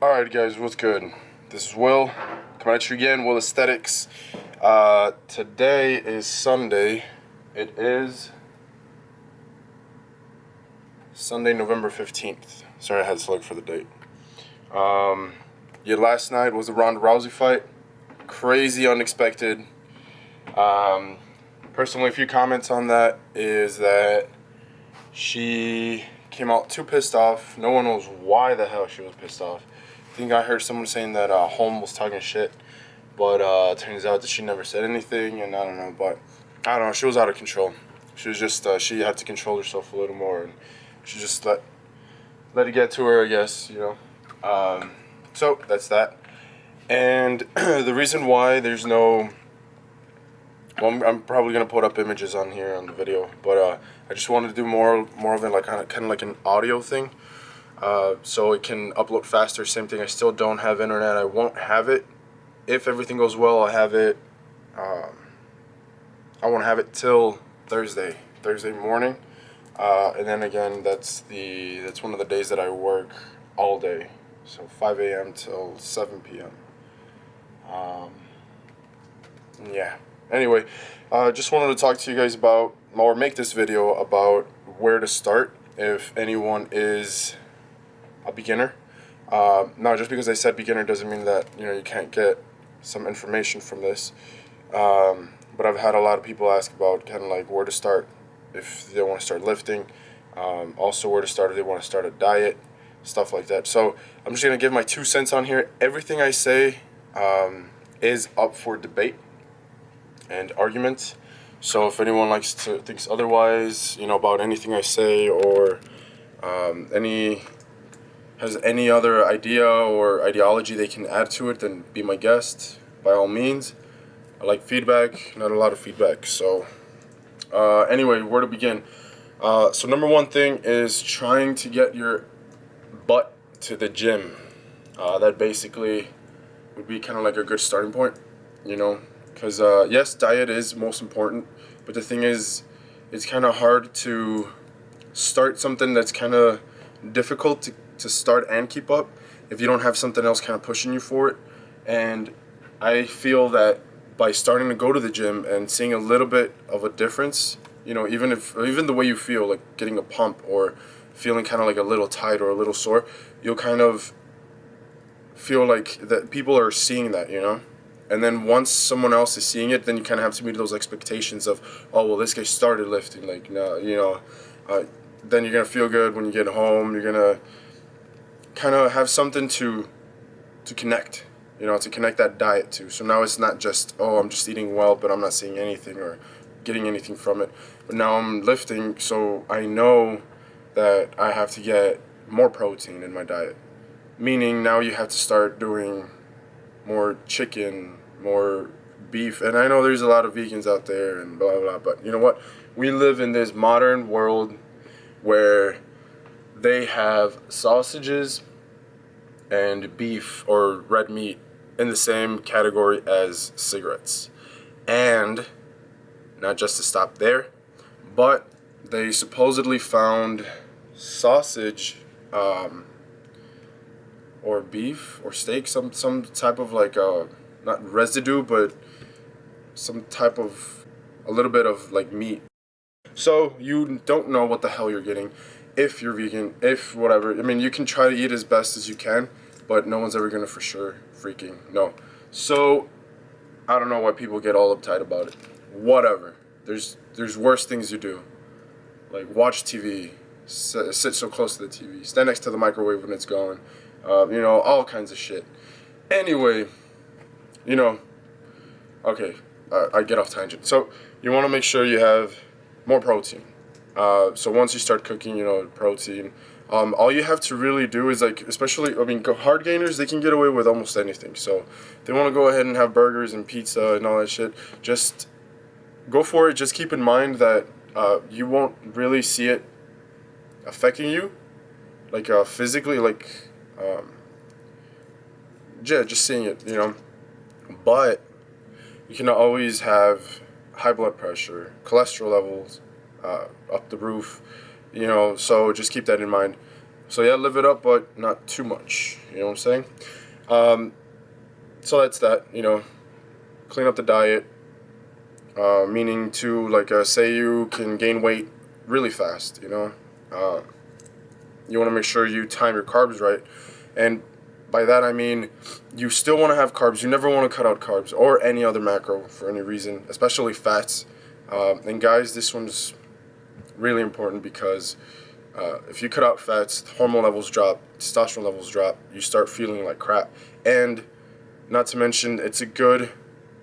Alright guys, what's good? This is Will, coming at you again, Will Aesthetics. Today is Sunday. It is Sunday, November 15th. Sorry, I had to look for the date. Last night was the Ronda Rousey fight. Crazy, unexpected. Personally, a few comments on that is that she came out too pissed off. No one knows why the hell she was pissed off. I think I heard someone saying that Holm was talking shit, but turns out that she never said anything, and I don't know, but I don't know, she was out of control. She was just, she had to control herself a little more, and she just let it get to her, I guess, you know. So, that's that. And the reason why there's no, well, I'm probably going to put up images on here on the video, but I just wanted to do more of it, like kind of like an audio thing. So it can upload faster. Same thing, I still don't have internet. I won't have it. If everything goes well, I'll have it. I won't have it till Thursday morning. And then again, that's one of the days that I work all day. So 5 a.m. till 7 p.m. Yeah. Anyway, just wanted to talk to you guys about, or make this video about where to start if anyone is a beginner. Now, just because I said beginner doesn't mean that, you know, you can't get some information from this. But I've had a lot of people ask about kind of like where to start if they want to start lifting. Also where to start if they want to start a diet, stuff like that. So I'm just going to give my 2 cents on here. Everything I say is up for debate and argument. So if anyone thinks otherwise, you know, about anything I say, or has any other idea or ideology they can add to it, then be my guest, by all means. I like feedback, not a lot of feedback. So anyway, where to begin? So number one thing is trying to get your butt to the gym. That basically would be kind of like a good starting point, you know, because yes, diet is most important, but the thing is, it's kind of hard to start something that's kind of difficult to start and keep up if you don't have something else kind of pushing you for it. And I feel that by starting to go to the gym and seeing a little bit of a difference, you know, even the way you feel, like getting a pump or feeling kind of like a little tight or a little sore, you'll kind of feel like that people are seeing that, you know. And then once someone else is seeing it, then you kind of have to meet those expectations of, oh, well, this guy started lifting, like, no, you know. Then you're gonna feel good when you get home. You're gonna kind of have something to connect, you know, to connect that diet to. So now it's not just, oh, I'm just eating well, but I'm not seeing anything or getting anything from it. But now I'm lifting, so I know that I have to get more protein in my diet. Meaning now you have to start doing more chicken, more beef. And I know there's a lot of vegans out there and blah, blah, blah. But you know what? We live in this modern world where they have sausages and beef or red meat in the same category as cigarettes. And not just to stop there, but they supposedly found sausage or beef or steak, some type of like not residue, but some type of a little bit of like meat. So you don't know what the hell you're getting if you're vegan, if whatever. I mean, you can try to eat as best as you can, but no one's ever gonna for sure freaking know. So I don't know why people get all uptight about it. Whatever. There's worse things you do, like watch TV, sit so close to the TV, stand next to the microwave when it's going, you know, all kinds of shit. Anyway, you know, okay, I get off tangent. So you want to make sure you have more protein. So once you start cooking, you know, protein, all you have to really do is, like, especially, I mean, hard gainers, they can get away with almost anything. So if they want to go ahead and have burgers and pizza and all that shit, just go for it. Just keep in mind that you won't really see it affecting you, like physically, like, yeah, just seeing it, you know. But you can always have high blood pressure, cholesterol levels up the roof, you know, so just keep that in mind. So yeah, live it up, but not too much. You know what I'm saying? So that's that. Clean up the diet. Meaning to like say you can gain weight really fast. You want to make sure you time your carbs right, and by that I mean you still want to have carbs. You never want to cut out carbs or any other macro for any reason, especially fats. And guys, this one's really important because if you cut out fats, hormone levels drop, testosterone levels drop, you start feeling like crap. And not to mention, it's a good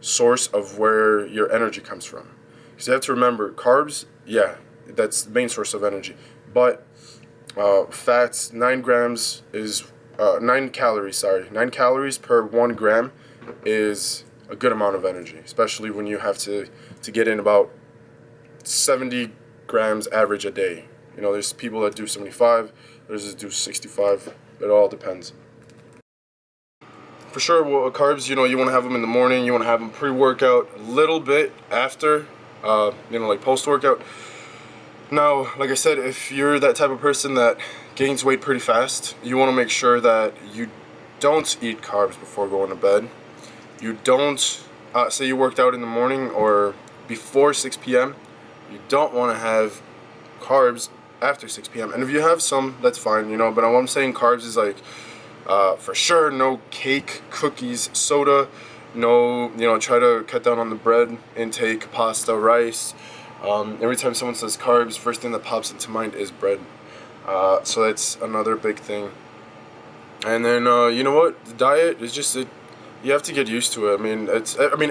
source of where your energy comes from. Because you have to remember, carbs, yeah, that's the main source of energy. But fats, 9 grams is 9 calories. 9 calories per 1 gram is a good amount of energy, especially when you have to get in about 70 grams average a day. There's people that do 75, there's that do 65. It all depends. For sure, well, carbs, you want to have them in the morning. You want to have them pre-workout, a little bit after, like post-workout. Now, like I said, if you're that type of person that gains weight pretty fast, you want to make sure that you don't eat carbs before going to bed. You don't, say you worked out in the morning or before 6 p.m., you don't want to have carbs after 6 p.m. And if you have some, that's fine, but what I'm saying carbs is like, for sure, no cake, cookies, soda, no, try to cut down on the bread intake, pasta, rice. Every time someone says carbs, first thing that pops into mind is bread. So that's another big thing. And then, you know what? The diet is just, you have to get used to it.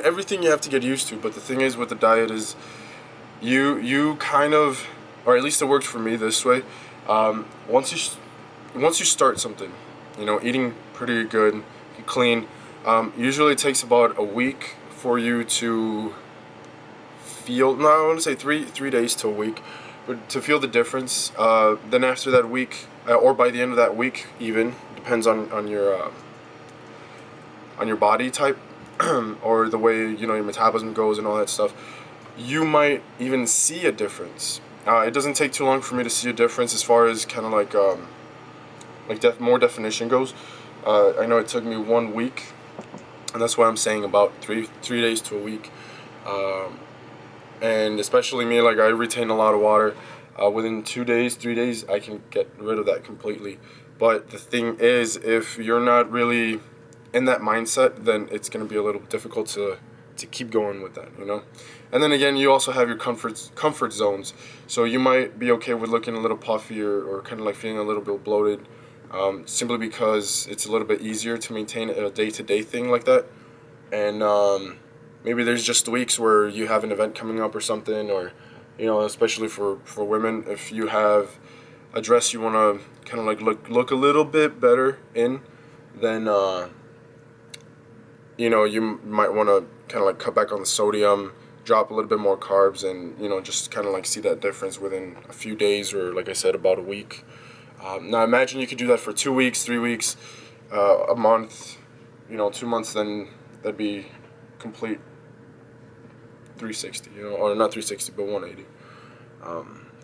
Everything you have to get used to, but the thing is with the diet is you kind of, or at least it worked for me this way, once you start something, eating pretty good, clean, usually it takes about a week for you to feel, no, I want to say three days to a week, but to feel the difference. Then after that week, or by the end of that week even, depends on your body type, or the way, your metabolism goes and all that stuff, you might even see a difference. It doesn't take too long for me to see a difference as far as kind of like more definition goes. I know it took me 1 week, and that's why I'm saying about three days to a week. And especially me, like I retain a lot of water. Within 2 days, 3 days, I can get rid of that completely. But the thing is, if you're not really in that mindset, then it's going to be a little difficult to keep going with that, And then again, you also have your comfort zones. So you might be okay with looking a little puffy or kind of like feeling a little bit bloated, simply because it's a little bit easier to maintain a day-to-day thing like that. And maybe there's just weeks where you have an event coming up or something, or especially for women, if you have a dress you want to kind of like look a little bit better in, then you might want to kind of like cut back on the sodium, drop a little bit more carbs, and just kind of like see that difference within a few days, or like I said, about a week. Now imagine you could do that for 2 weeks, 3 weeks, a month, 2 months, then that'd be complete 360, or not 360, but 180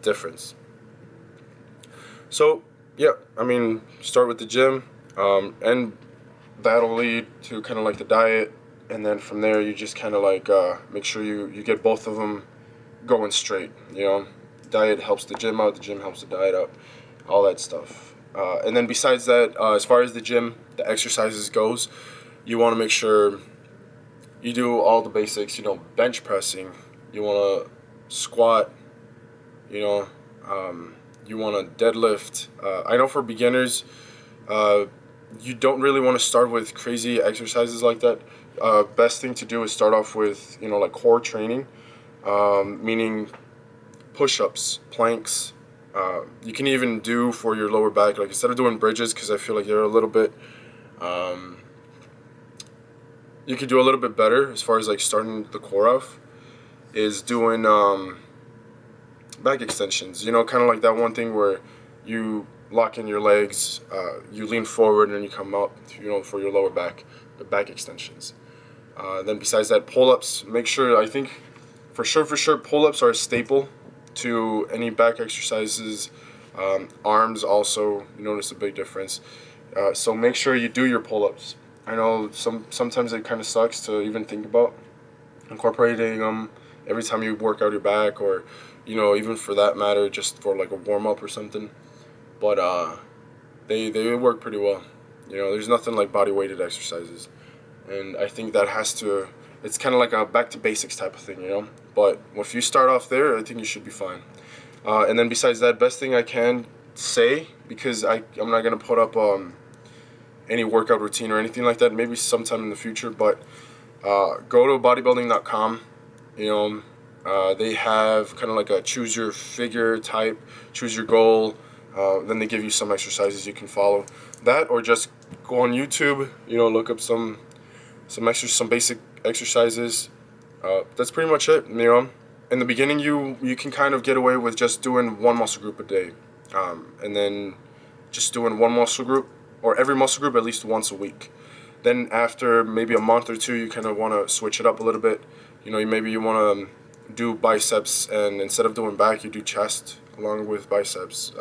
difference. So yeah, start with the gym, and that'll lead to kind of like the diet, and then from there you just kind of like make sure you get both of them going straight. Diet helps the gym out, the gym helps the diet out, all that stuff. And then besides that, as far as the gym, the exercises goes, you want to make sure you do all the basics. Bench pressing, you want to squat, you want to deadlift. I know for beginners, you don't really want to start with crazy exercises like that. Best thing to do is start off with, like core training, meaning push-ups, planks. You can even do for your lower back, like instead of doing bridges, because I feel like they're a little bit, you could do a little bit better as far as like starting the core off, is doing back extensions. Kind of like that one thing where you lock in your legs, you lean forward, and then you come up, for your lower back, the back extensions. Then besides that, pull-ups. Make sure, I think, for sure, pull-ups are a staple to any back exercises Arms also, you notice a big difference. So make sure you do your pull-ups. I know sometimes it kind of sucks to even think about incorporating them every time you work out your back, or even for that matter, just for like a warm-up or something. But they work pretty well. There's nothing like body weighted exercises, and I think that it's kind of like a back to basics type of thing. But if you start off there, I think you should be fine. And then besides that, best thing I can say, because I'm not gonna put up any workout routine or anything like that, maybe sometime in the future, but go to bodybuilding.com. They have kind of like a choose your figure type, choose your goal. Then they give you some exercises you can follow. That, or just go on YouTube, look up some basic exercises. That's pretty much it. In the beginning, you can kind of get away with just doing one muscle group a day, and then just doing one muscle group, or every muscle group at least once a week. Then after maybe a month or two, you kind of want to switch it up a little bit. Maybe you want to do biceps, and instead of doing back, you do chest along with biceps.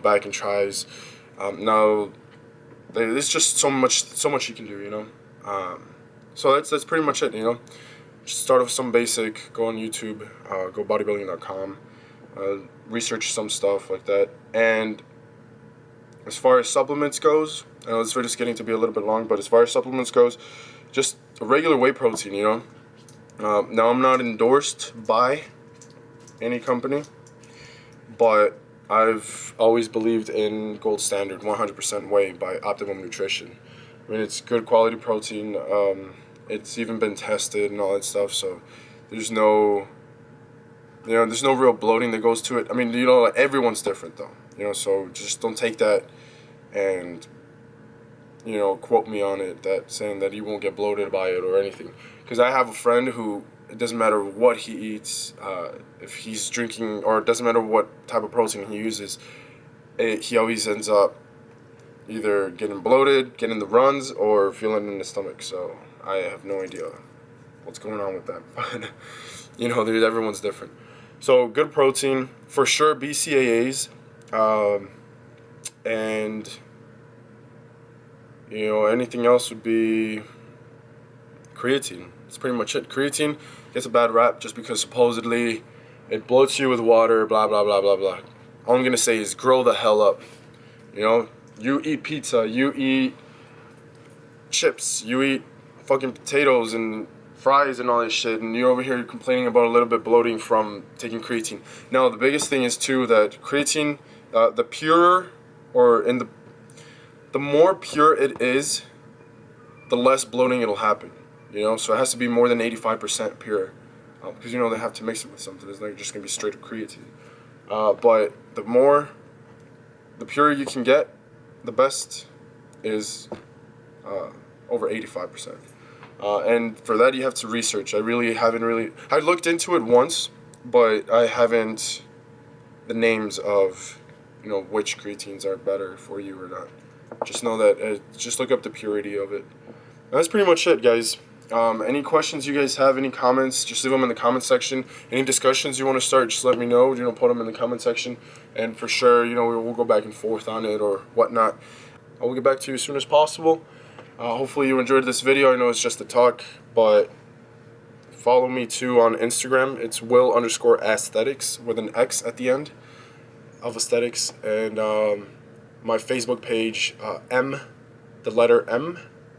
Back and tries. Now, there's just so much you can do. So that's pretty much it. Just start with some basic. Go on YouTube. Go bodybuilding.com. Research some stuff like that. And as far as supplements goes, I know this video's getting to be a little bit long, but as far as supplements goes, just a regular whey protein. Now I'm not endorsed by any company, but I've always believed in Gold Standard 100% whey by Optimum Nutrition. I mean, it's good quality protein. It's even been tested and all that stuff, so there's no real bloating that goes to it. I mean, everyone's different though, so just don't take that and, quote me on it, that saying that you won't get bloated by it or anything. Because I have a friend who, it doesn't matter what he eats, if he's drinking, or it doesn't matter what type of protein he uses, he always ends up either getting bloated, getting the runs, or feeling in the stomach. So I have no idea what's going on with that. But, everyone's different. So good protein, for sure, BCAAs, and, anything else would be creatine. That's pretty much it. Creatine gets a bad rap just because supposedly it bloats you with water, blah, blah, blah, blah, blah. All I'm going to say is grow the hell up. You eat pizza, you eat chips, you eat fucking potatoes and fries and all this shit, and you're over here complaining about a little bit bloating from taking creatine. Now, the biggest thing is, too, that creatine, the purer, the more pure it is, the less bloating it'll happen. So it has to be more than 85% pure, because they have to mix it with something. It's not just gonna be straight up creatine. But the purer you can get, the best is over 85%. And for that, you have to research. I looked into it once, but I haven't the names of which creatines are better for you or not. Just know that just look up the purity of it. And that's pretty much it, guys. Any questions you guys have, any comments, just leave them in the comment section. Any discussions you want to start, just let me know. Put them in the comment section. And for sure, we'll go back and forth on it or whatnot. I will get back to you as soon as possible. Hopefully you enjoyed this video. I know it's just a talk, but follow me too on Instagram. It's Will_aesthetics with an X at the end of aesthetics. And my Facebook page, the letter M,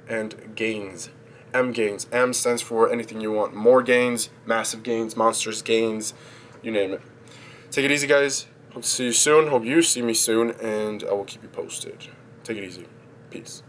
and Gains. M Gains. M stands for anything you want. More gains, massive gains, monstrous gains, you name it. Take it easy, guys. Hope to see you soon. Hope you see me soon, and I will keep you posted. Take it easy. Peace.